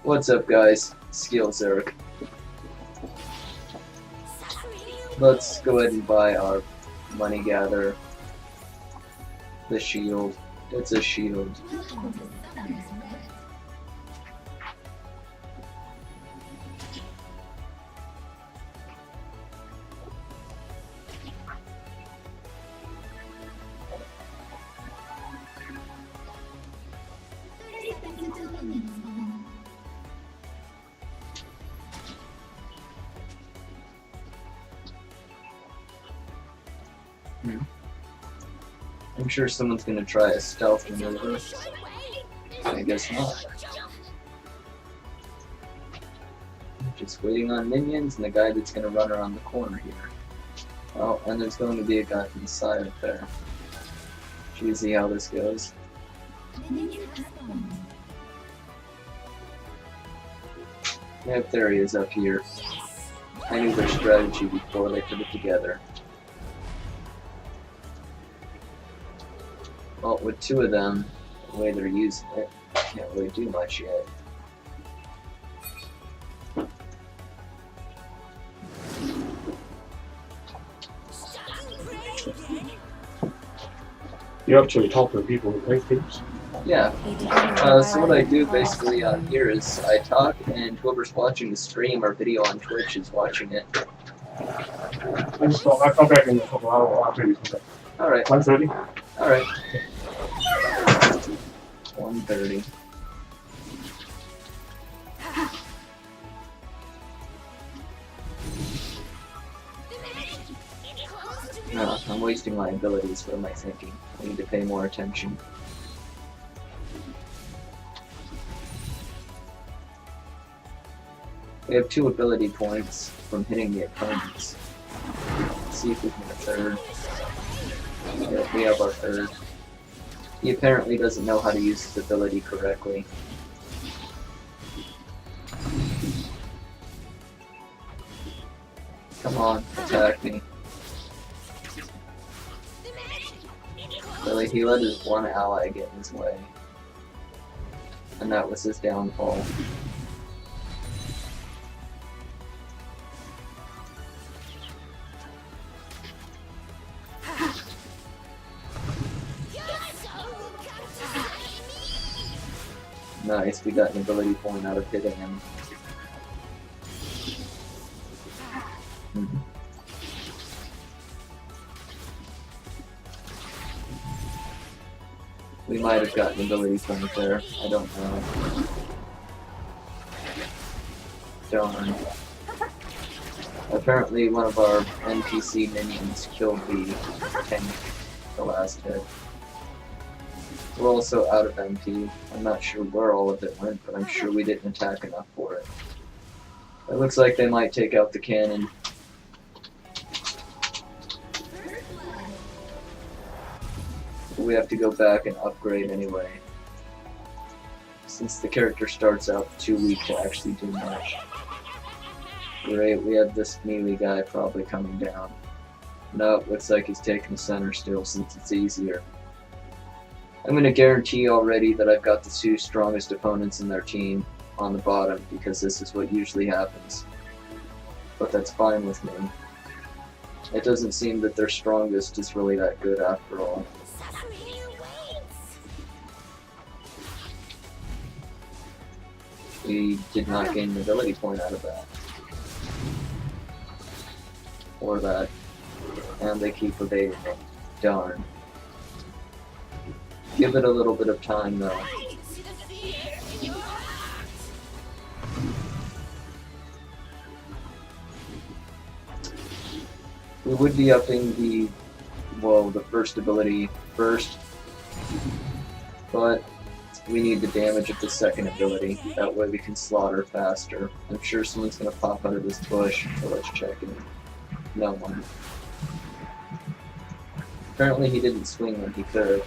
What's up, guys? Skillzerk. Let's go ahead and buy our money gather. The shield. It's a shield. I'm sure someone's gonna try a stealth maneuver. I guess not. Just waiting on minions and the guy that's gonna run around the corner here. Oh, and there's going to be a guy from the side up there. Should we see how this goes? Yep, there he is up here. I knew their strategy before they put it together. Well, with two of them, the way they're using it, can't really do much yet. You actually talk to the people who play games? Yeah. So what I do basically on here is I talk, and whoever's watching the stream or video on Twitch is watching it. I'll come back in a couple hours. I'll tell you something. Alright. 1:30? Alright. 1:30. No, I'm wasting my abilities. What am I thinking? I need to pay more attention. We have 2 ability points from hitting the opponents. Let's see if we can get a third. Yeah, we have our third. He apparently doesn't know how to use his ability correctly. Come on, attack me. Really, he let his one ally get in his way. And that was his downfall. Nice, we got an ability point out of hitting him. We might have gotten an ability point there, I don't know. Darn. Apparently one of our NPC minions killed the tank the last hit. We're also out of MP. I'm not sure where all of it went, but I'm sure we didn't attack enough for it. It looks like they might take out the cannon. But we have to go back and upgrade anyway. Since the character starts out too weak to actually do much. Great, we have this melee guy probably coming down. Nope, looks like he's taking center still since it's easier. I'm going to guarantee already that I've got the 2 strongest opponents in their team on the bottom, because this is what usually happens. But that's fine with me. It doesn't seem that their strongest is really that good after all. We did not gain an ability point out of that. Or that. And they keep evading it. Darn. Give it a little bit of time, though. We would be upping the first ability first, but we need the damage of the second ability. That way we can slaughter faster. I'm sure someone's gonna pop out of this bush, so let's check it. No one. Apparently he didn't swing when he could.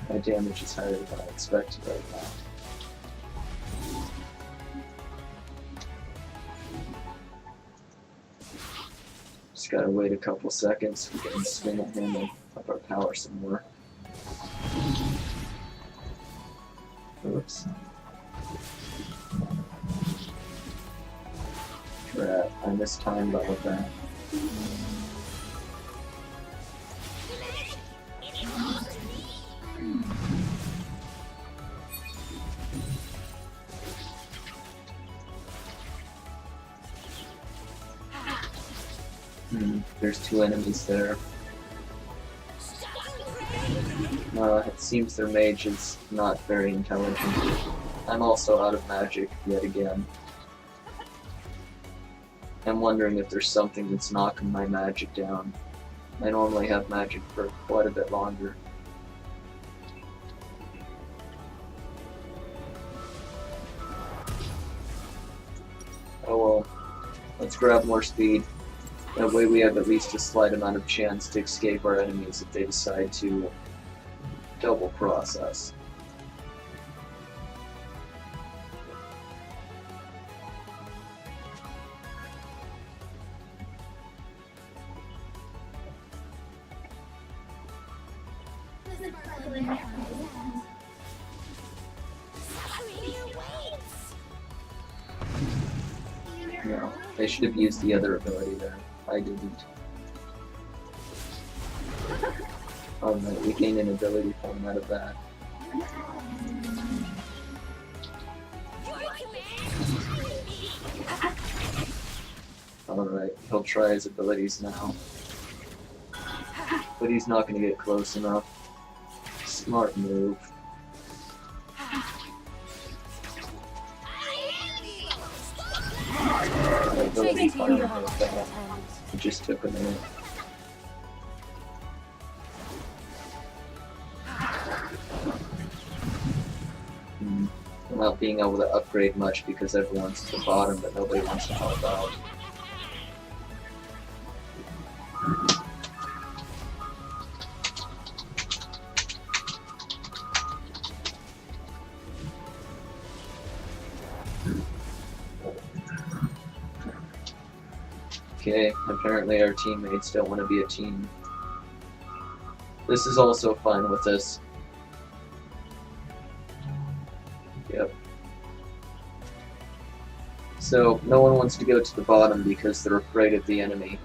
My damage is higher than I expected right now. Just gotta wait a couple seconds. We can swing at him and up our power some more. Oops. Crap, I mistimed all of that. There's two enemies there. It seems their mage is not very intelligent. I'm also out of magic yet again. I'm wondering if there's something that's knocking my magic down. I normally have magic for quite a bit longer. Oh well, let's grab more speed. That way we have at least a slight amount of chance to escape our enemies if they decide to double cross us. No, they should have used the other ability there. I didn't. Alright, we gained an ability point out of that. Alright, he'll try his abilities now. But he's not going to get close enough. Smart move. Ability fire with that. It just took a minute. I'm not being able to upgrade much because everyone's at the bottom, but nobody wants to help out. Okay, apparently our teammates don't want to be a team. This is also fine with us. Yep. So, no one wants to go to the bottom because they're afraid of the enemy.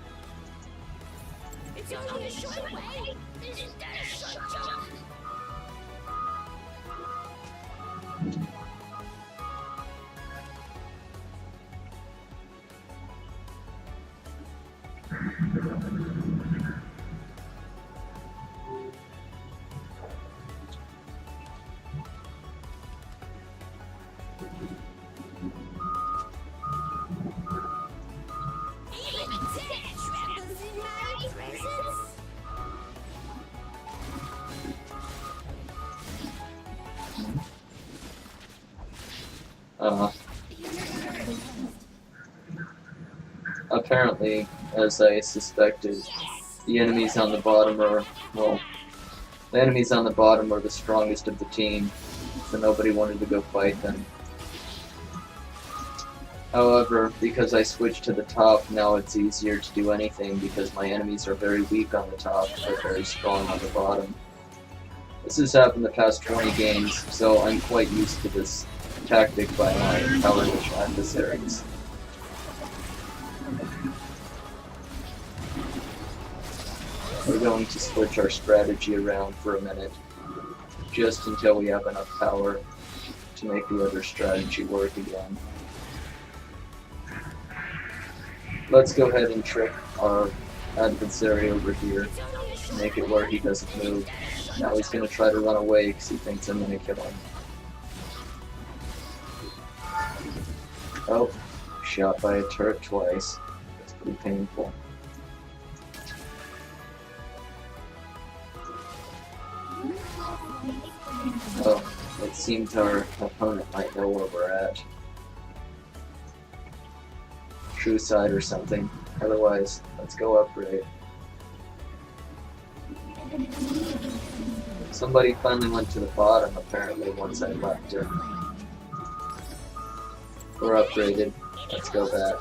It's only a short way. Isn't that a short jump? Apparently, as I suspected, the enemies on the bottom are, well, the enemies on the bottom are the strongest of the team, so nobody wanted to go fight them. However, because I switched to the top, now it's easier to do anything because my enemies are very weak on the top, but very strong on the bottom. This has happened the past 20 games, so I'm quite used to this tactic by my powerless adversaries. We're going to switch our strategy around for a minute, just until we have enough power to make the other strategy work again. Let's go ahead and trick our adversary over here, make it where he doesn't move. Now he's going to try to run away because he thinks I'm going to kill him. Oh, shot by a turret twice. That's pretty painful. Oh, it seems our opponent might know where we're at. True side or something. Otherwise, let's go upgrade. Somebody finally went to the bottom, apparently, once I left her. We're upgraded. Let's go back.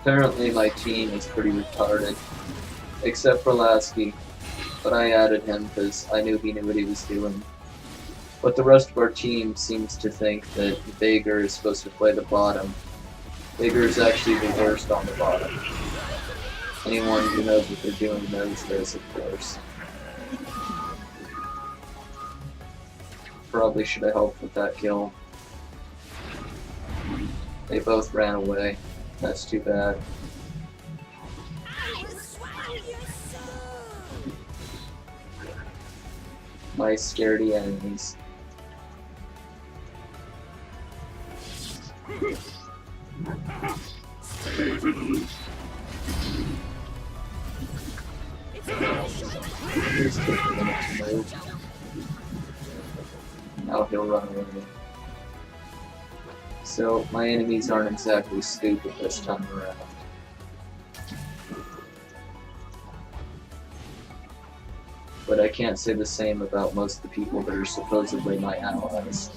Apparently my team is pretty retarded, except for Lasky, but I added him because I knew he knew what he was doing. But the rest of our team seems to think that Vager is supposed to play the bottom. Vager is actually the worst on the bottom. Anyone who knows what they're doing knows this, of course. Probably should have helped with that kill. They both ran away. That's too bad. I will swallow your soul. My scaredy enemies. He's taking a minute to move. Now he'll run away. So my enemies aren't exactly stupid this time around. But I can't say the same about most of the people that are supposedly my allies.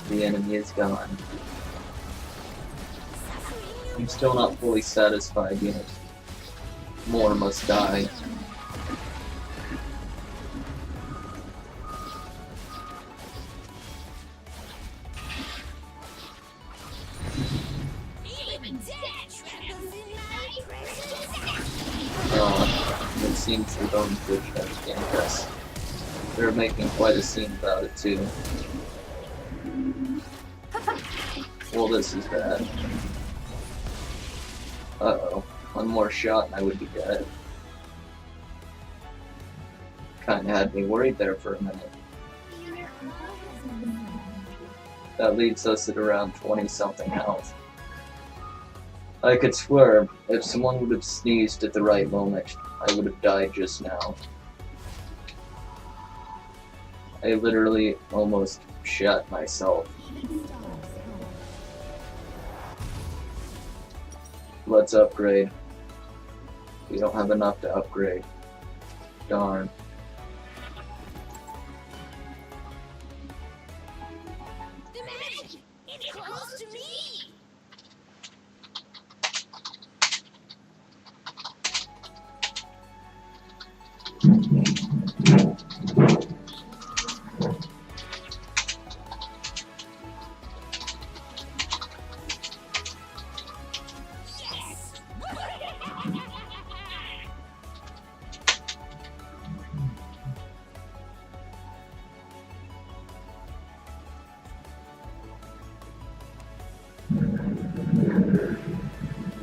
The enemy is gone. I'm still not fully satisfied yet. More must die. It seems they're going to against us. They're making quite a scene about it too. Well, this is bad. Uh-oh. One more shot and I would be dead. Kinda had me worried there for a minute. That leaves us at around 20-something health. I could swear, if someone would have sneezed at the right moment, I would have died just now. I literally almost shot myself. Let's upgrade. We don't have enough to upgrade. Darn. The magic! It's close to me!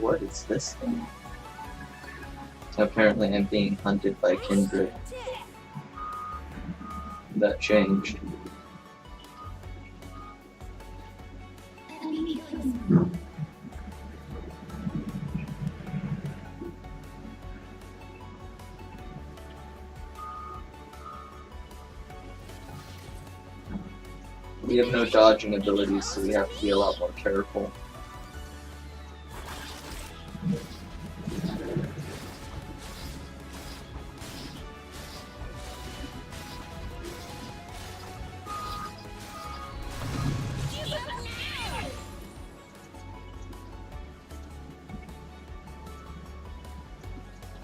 What is this thing? Apparently I'm being hunted by kindred. That changed. We have no dodging abilities, so we have to be a lot more careful.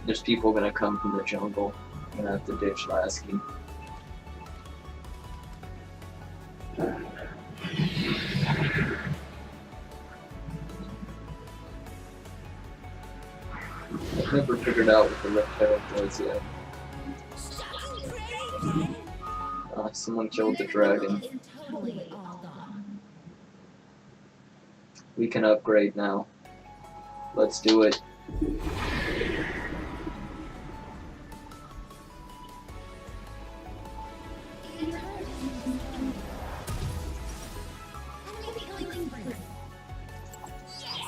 There's people gonna come from the jungle. I'm gonna have to ditch Lasky. I've never figured out what the reptile was yet. Someone killed the dragon. We can upgrade now. Let's do it.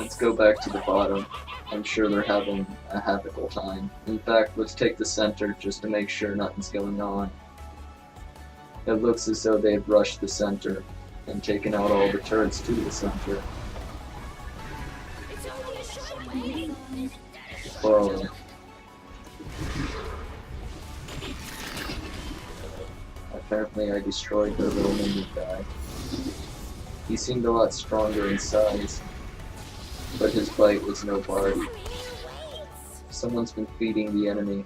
Let's go back to the bottom. I'm sure they're having a havocal time. In fact, let's take the center just to make sure nothing's going on. It looks as though they've rushed the center and taken out all the turrets to the center. It's only a short way. Whoa. Apparently I destroyed their little minion guy. He seemed a lot stronger in size, but his bite was no bark. Someone's been feeding the enemy.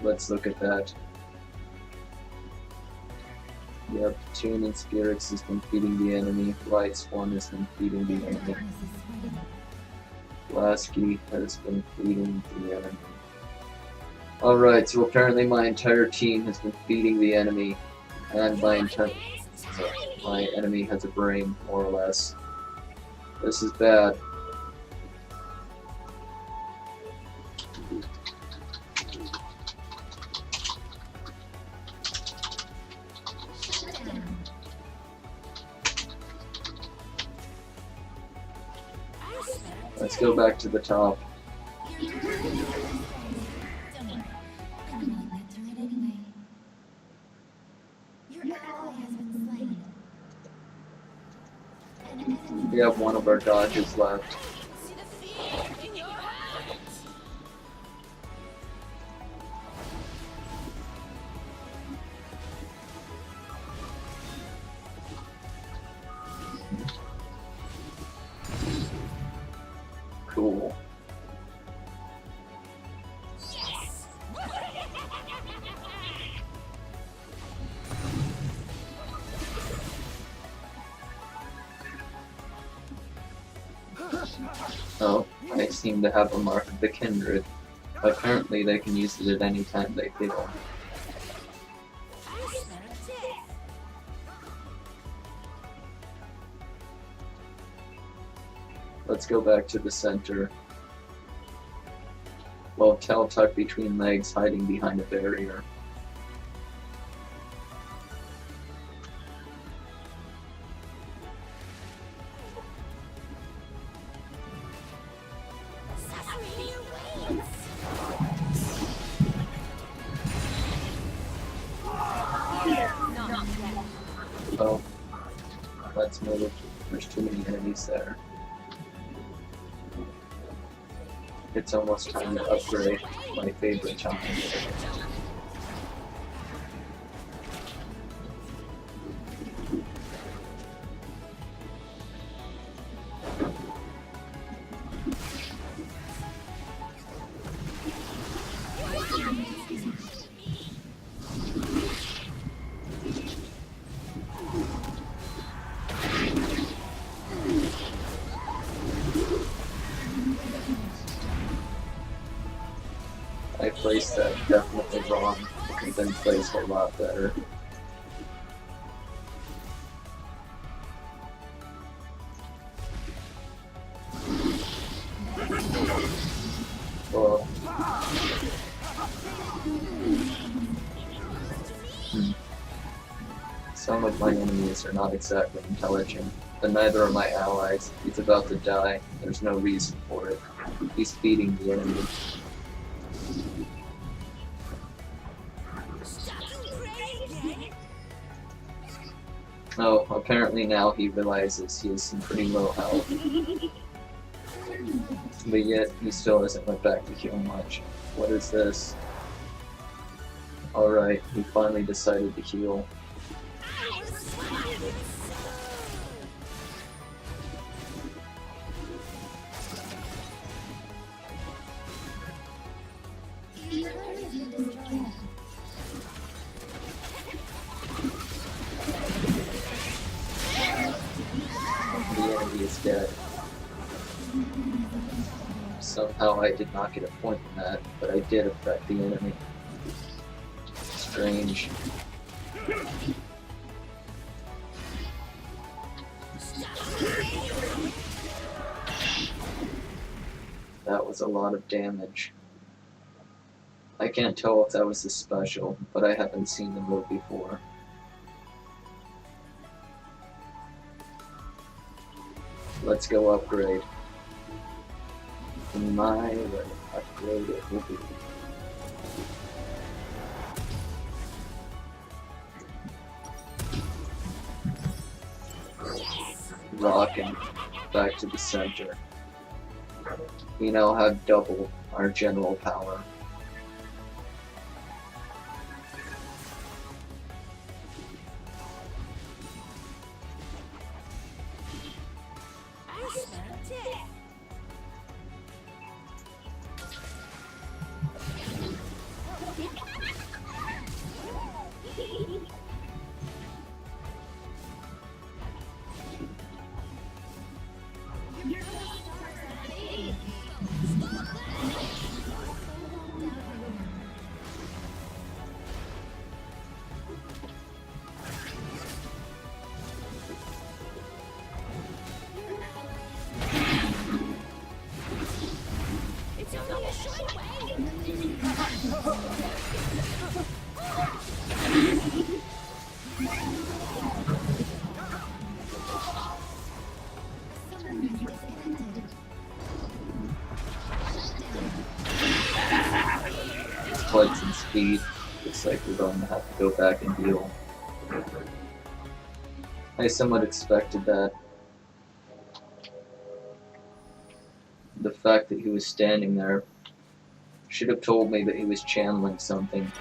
Let's look at that. Yep, Toon and Skillzerk has been feeding the enemy. Light Swan has been feeding the enemy. Lasky has been feeding the enemy. Alright, so apparently my entire team has been feeding the enemy, and my enemy has a brain, more or less. This is bad. Let's go back to the top. We have one of our dodges left. See the fear in your eyes. Cool. Yes. Oh, I seem to have a mark of the kindred. Apparently they can use it at any time they feel. I smell death. Let's go back to the center. Well, Cal tucked between legs, hiding behind a barrier. Suffering awaits. Not yet. Oh, let's move. There's too many enemies there. It's almost time to upgrade my favorite time. I placed that definitely wrong. It could have been placed a lot better. Well, some of my enemies are not exactly intelligent, but neither are my allies. He's about to die. There's no reason for it. He's feeding the enemy. Oh, apparently now he realizes he has some pretty low health. But yet, he still hasn't went back to heal much. What is this? Alright, he finally decided to heal. The enemy is dead. Somehow I did not get a point in that, but I did affect the enemy. Strange. That was a lot of damage. I can't tell if that was a special, but I haven't seen the move before. Let's go upgrade. In my way, upgrade it will be. Rocking back to the center. We now have double our general power. I smell death. It's only a short way. Quite some speed. Looks like we're going to have to go back and heal. I somewhat expected that. The fact that he was standing there should have told me that he was channeling something.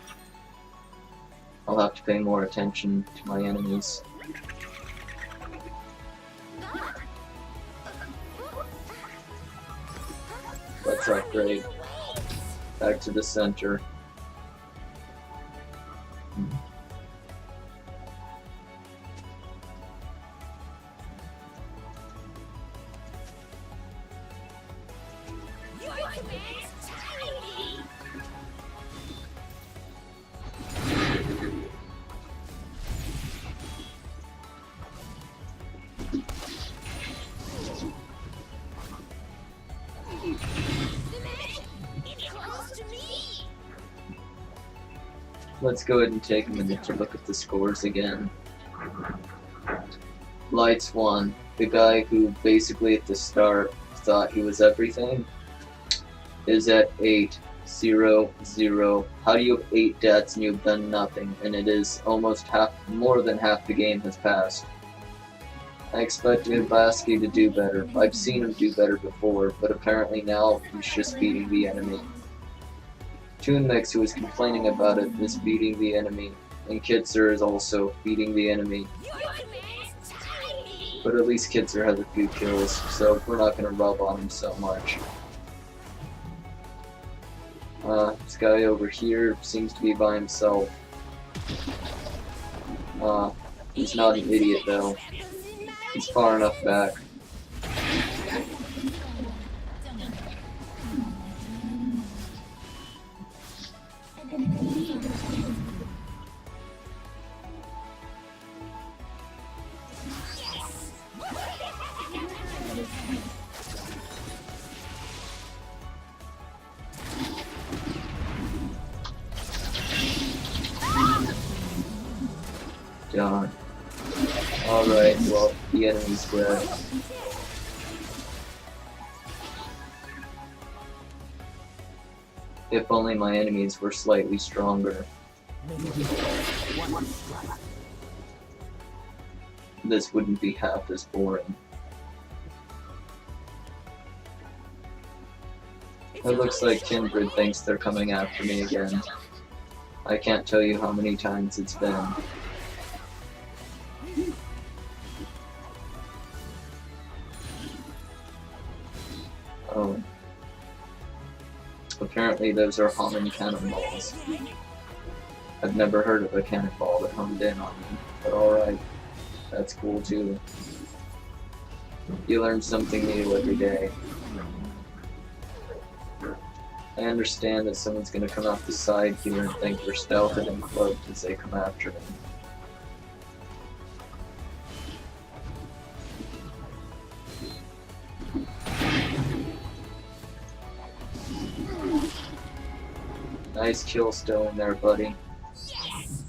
I'll have to pay more attention to my enemies. Let's upgrade. Back to the center. Your command's tiny. The magic, it's close to me. Let's go ahead and take a minute to look at the scores again. Lights won. The guy who basically at the start thought he was everything is at 8-0-0. How do you have 8 deaths and you've done nothing? And it is almost more than half the game has passed. I expected Basky to do better. I've seen him do better before, but apparently now he's just beating the enemy. Toonmix, who was complaining about it, is beating the enemy, and Kitzer is also beating the enemy. Your command's tiny. But at least Kitzer has a few kills, so we're not going to rub on him so much. This guy over here seems to be by himself. He's not an idiot though. He's far enough back. Done. Alright, well, the enemy's dead. If only my enemies were slightly stronger. This wouldn't be half as boring. It looks like Kindred thinks they're coming after me again. I can't tell you how many times it's been. Oh. Apparently those are homing cannonballs. I've never heard of a cannonball that homed in on me, but alright. That's cool too. You learn something new every day. I understand that someone's gonna come off the side here and think they're stealthed and cloaked as they come after me. Nice kill still in there, buddy. Yes!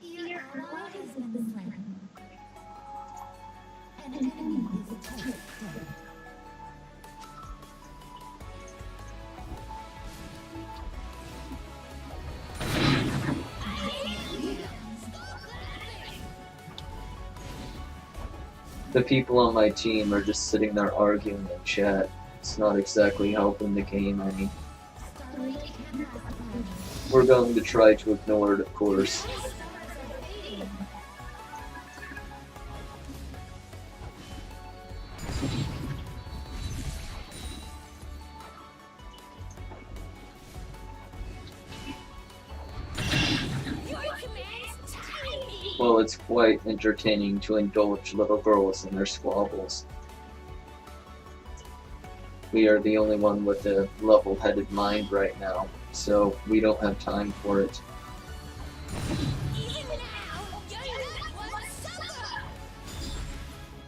Your ally has been slain. An enemy is attacked. The people on my team are just sitting there arguing in chat. It's not exactly helping the game any. We're going to try to ignore it, of course. Well, it's quite entertaining to indulge little girls in their squabbles. We are the only one with a level-headed mind right now, so we don't have time for it.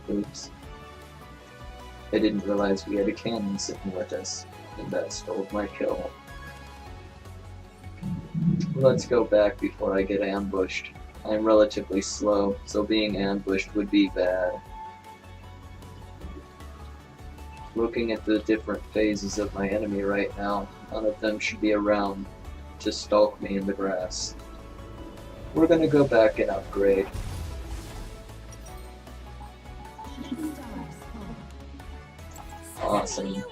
Oops. I didn't realize we had a cannon sitting with us, and that stole my kill. Let's go back before I get ambushed. I'm relatively slow, so being ambushed would be bad. Looking at the different phases of my enemy right now, none of them should be around to stalk me in the grass. We're gonna go back and upgrade. Awesome.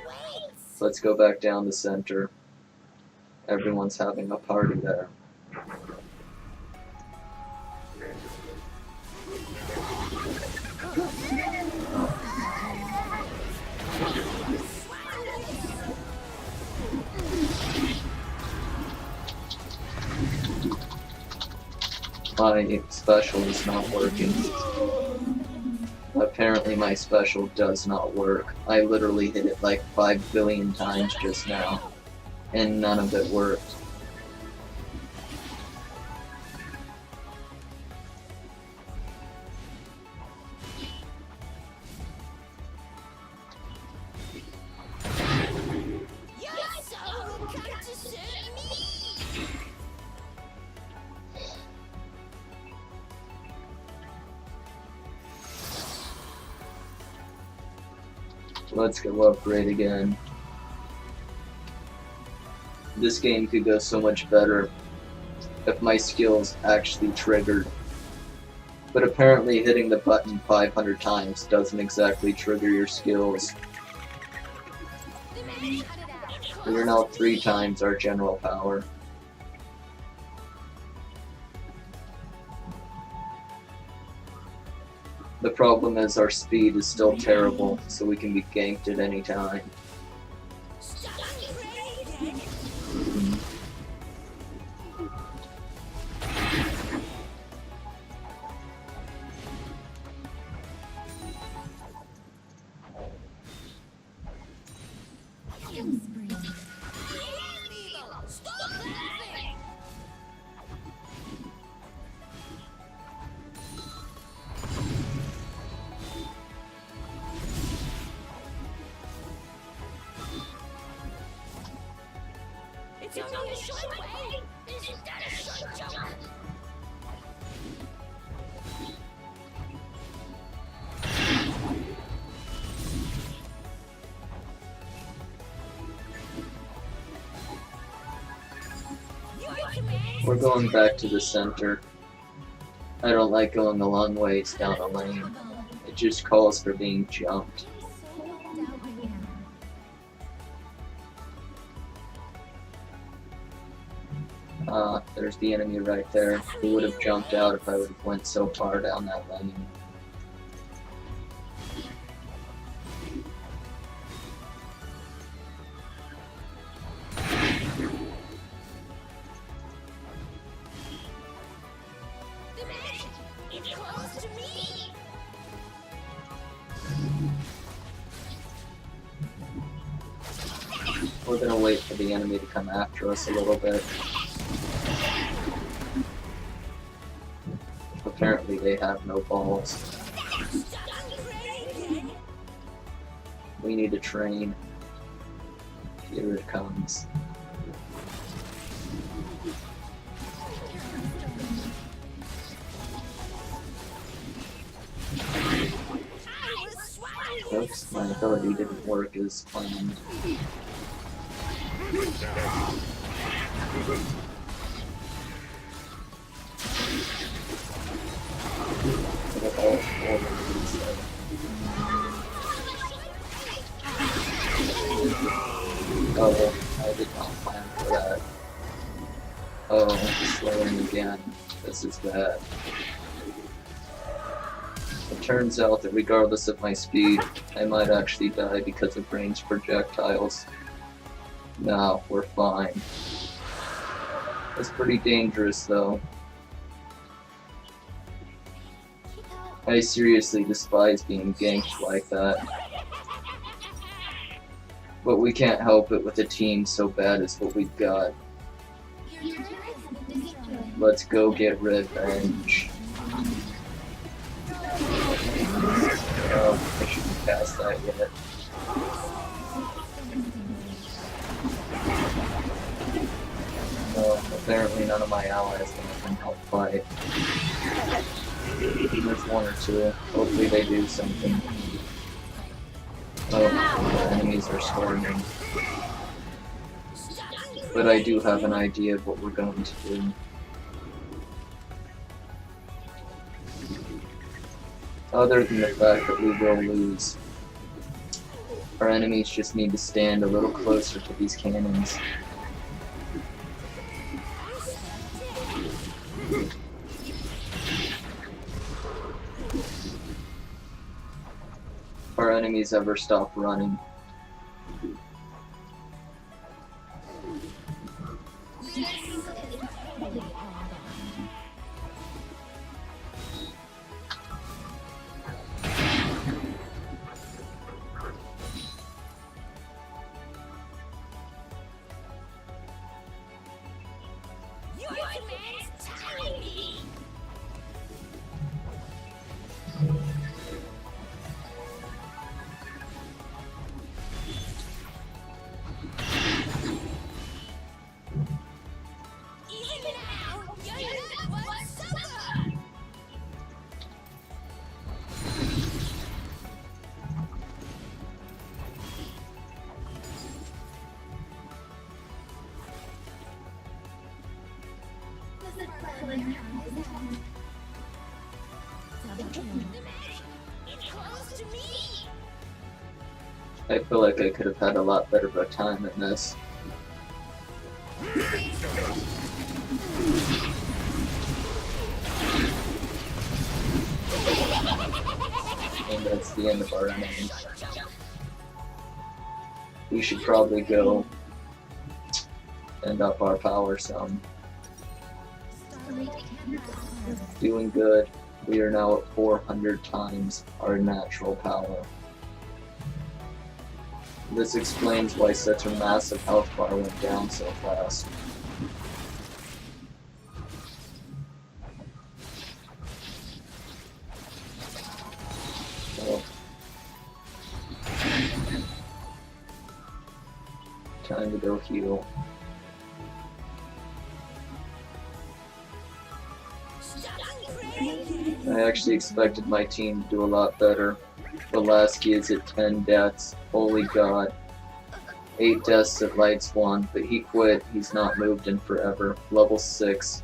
Let's go back down the center. Everyone's having a party there. My special is not working. Apparently my special does not work. I literally hit it like 5 billion times just now, and none of it worked. Let's go upgrade again. This game could go so much better if my skills actually triggered. But apparently hitting the button 500 times doesn't exactly trigger your skills. We are now 3 times our general power. The problem is our speed is still terrible, so we can be ganked at any time. It's only a short way! Isn't that a short joke? We're going back to the center. I don't like going a long ways down a lane. It just calls for being jumped. There's the enemy right there. He would have jumped out if I would have went so far down that lane. It's close to me! We're gonna wait for the enemy to come after us a little bit. Apparently they have no balls. We need to train. Here it comes. Oops, my ability didn't work as planned. Oh, I did not plan for that. Oh, slowing again. This is bad. It turns out that regardless of my speed, I might actually die because of ranged projectiles. No, we're fine. It's pretty dangerous though. I seriously despise being ganked like that. But we can't help it with a team so bad as what we've got. Let's go get revenge. Oh, I shouldn't pass that yet. Oh, apparently none of my allies can help fight. There's one or two. Hopefully they do something. Oh, the enemies are storming. But I do have an idea of what we're going to do. Other than the fact that we will lose, our enemies just need to stand a little closer to these cannons. Our enemies ever stop running. I feel like I could have had a lot better of a time in this. And that's the end of our enemy. We should probably go and up our power some. Doing good. We are now at 400 times our natural power. This explains why such a massive health bar went down so fast. So, time to go heal. I actually expected my team to do a lot better. Velasky is at 10 deaths. Holy god. 8 deaths at Lights 1, but he quit. He's not moved in forever. Level 6.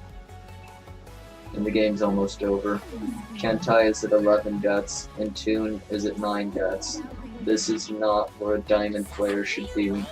And the game's almost over. Kentai is at 11 deaths, and Toon is at 9 deaths. This is not where a diamond player should be.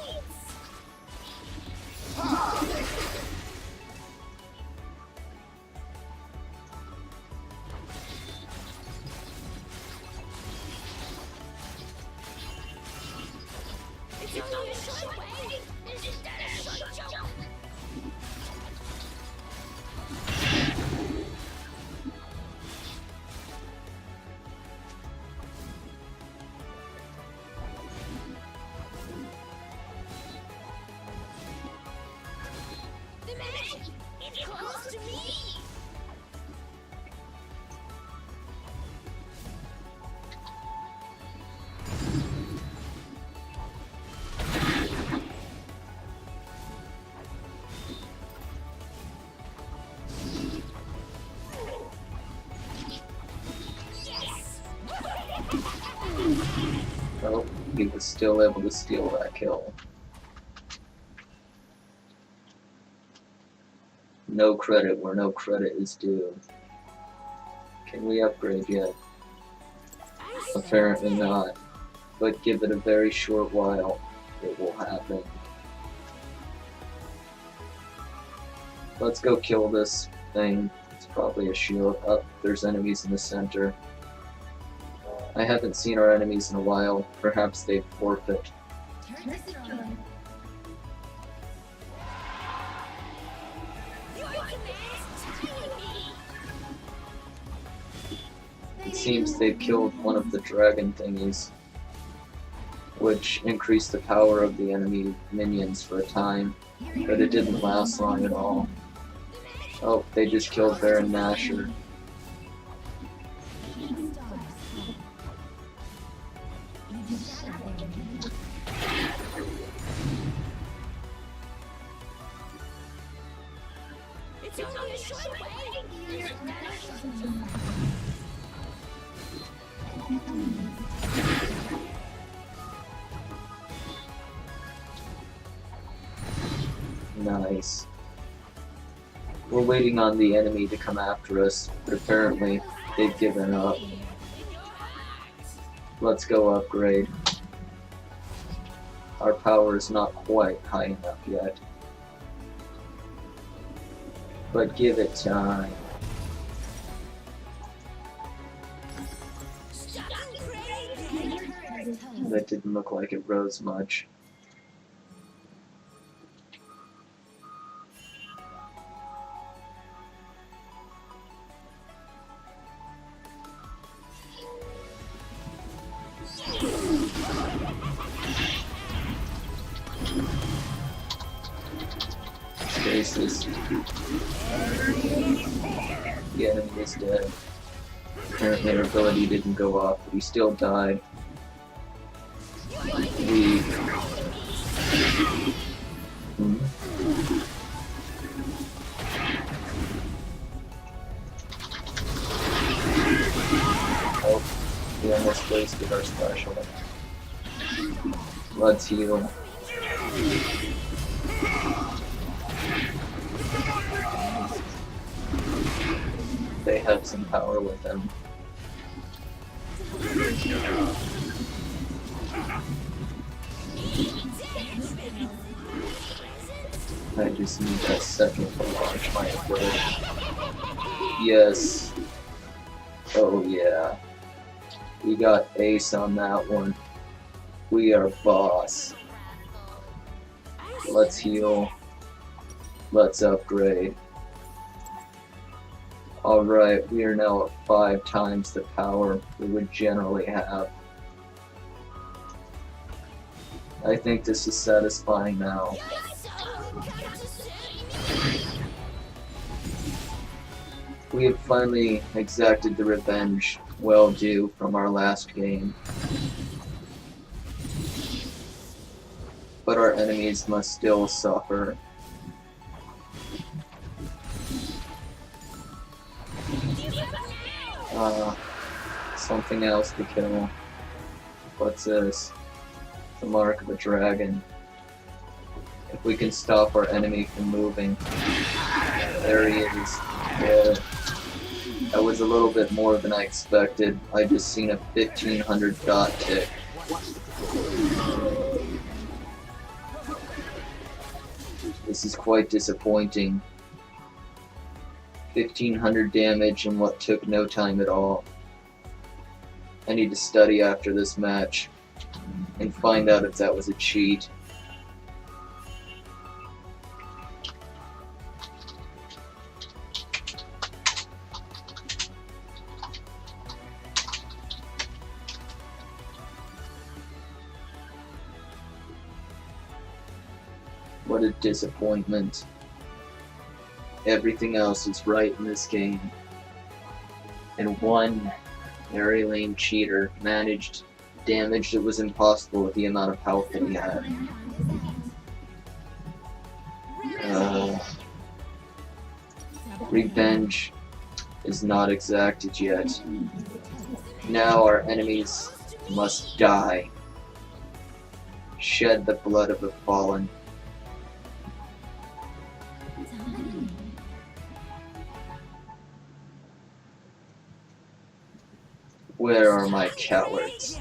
Oh, he was still able to steal that kill. No credit where no credit is due. Can we upgrade yet? Apparently not. But give it a very short while, it will happen. Let's go kill this thing. It's probably a shield. Oh, there's enemies in the center. I haven't seen our enemies in a while. Perhaps they've forfeit. It seems they've killed one of the dragon thingies, which increased the power of the enemy minions for a time, but it didn't last long at all. Oh, they just killed Baron Nashor. It's only a short way. Nice. We're waiting on the enemy to come after us, but apparently they've given up. Let's go upgrade. Our power is not quite high enough yet. But give it time. That didn't look like it rose much. Bases. The enemy is dead. Apparently our ability didn't go off, but he still died. We... Oh, we almost wasted our special. Let's heal. They have some power with them. I just need that second to launch my ability. Yes. Oh yeah. We got ace on that one. We are boss. Let's heal. Let's upgrade. Alright, we are now at 5 times the power we would generally have. I think this is satisfying now. We have finally exacted the revenge well due from our last game. But our enemies must still suffer. Something else to kill. What's this? The mark of a dragon. If we can stop our enemy from moving. There he is. Yeah. That was a little bit more than I expected. I just seen a 1500 dot tick. This is quite disappointing. 1500 damage in what took no time at all. I need to study after this match and find out if that was a cheat. What a disappointment. Everything else is right in this game. And one very lame cheater managed damage that was impossible with the amount of health that he had. Revenge is not exacted yet. Now our enemies must die. Shed the blood of the fallen. Where are my cowards?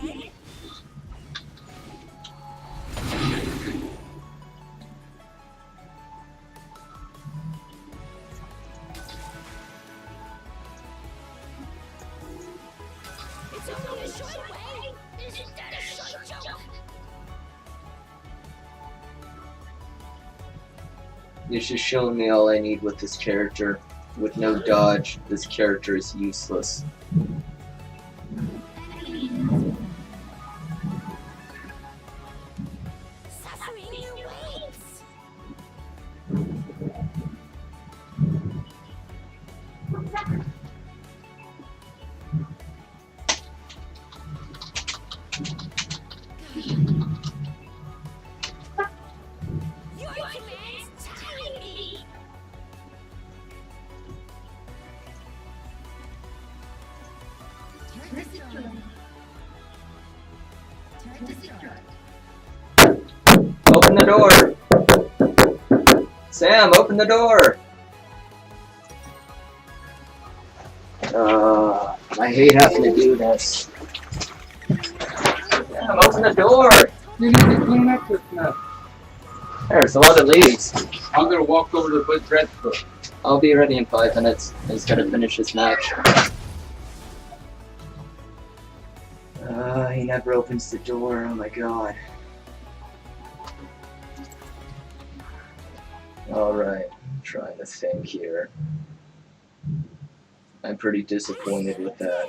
It's only a short way. Isn't that a short joke? It's just showing me all I need with this character. With no dodge, this character is useless. Suffering awaits. Your commands tiny. Turret destroyed. Turret destroyed. Open the door! Sam, open the door! I hate having to do this. Sam, open the door! You need to clean up this mess. There's a lot of leaves. I'm gonna walk over to the bread store. I'll be ready in 5 minutes. I just gotta finish this match. He never opens the door. Oh my god. Alright, trying to think here. I'm pretty disappointed with that.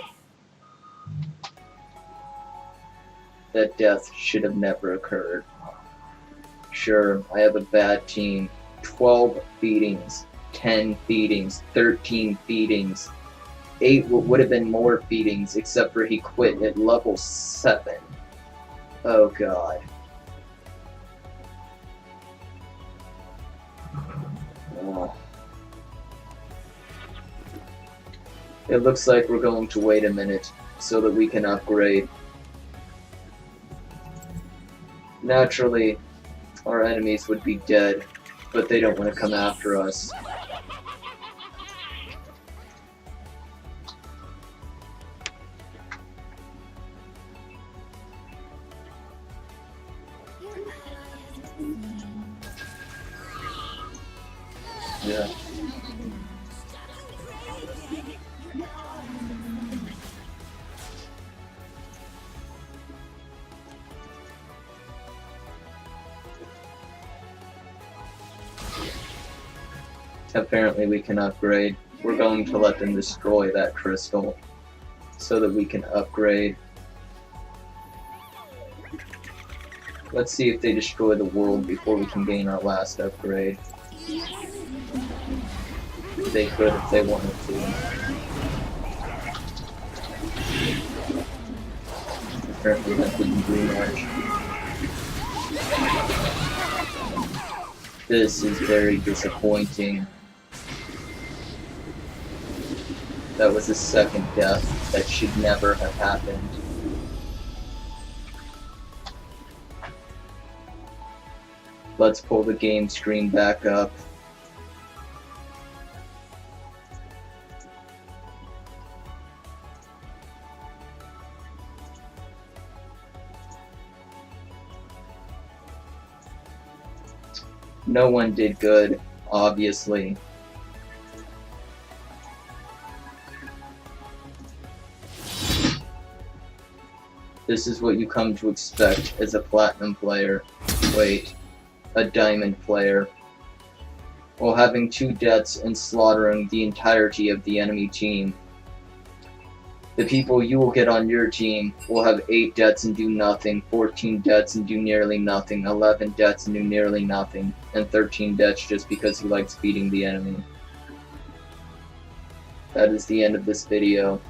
That death should have never occurred. Sure, I have a bad team. 12 beatings, 10 beatings, 13 beatings. 8 would have been more beatings, except for he quit at level 7. Oh god. Oh. It looks like we're going to wait a minute so that we can upgrade. Naturally, our enemies would be dead, but they don't want to come after us. Yeah. Apparently we can upgrade. We're going to let them destroy that crystal so that we can upgrade. Let's see if they destroy the world before we can gain our last upgrade. They could if they wanted to. Apparently that didn't do much. This is very disappointing. That was a second death that should never have happened. Let's pull the game screen back up. No one did good, obviously. This is what you come to expect as a platinum player. Wait, a diamond player. While having 2 deaths and slaughtering the entirety of the enemy team. The people you will get on your team will have 8 deaths and do nothing, 14 deaths and do nearly nothing, 11 deaths and do nearly nothing, and 13 deaths just because he likes beating the enemy. That is the end of this video.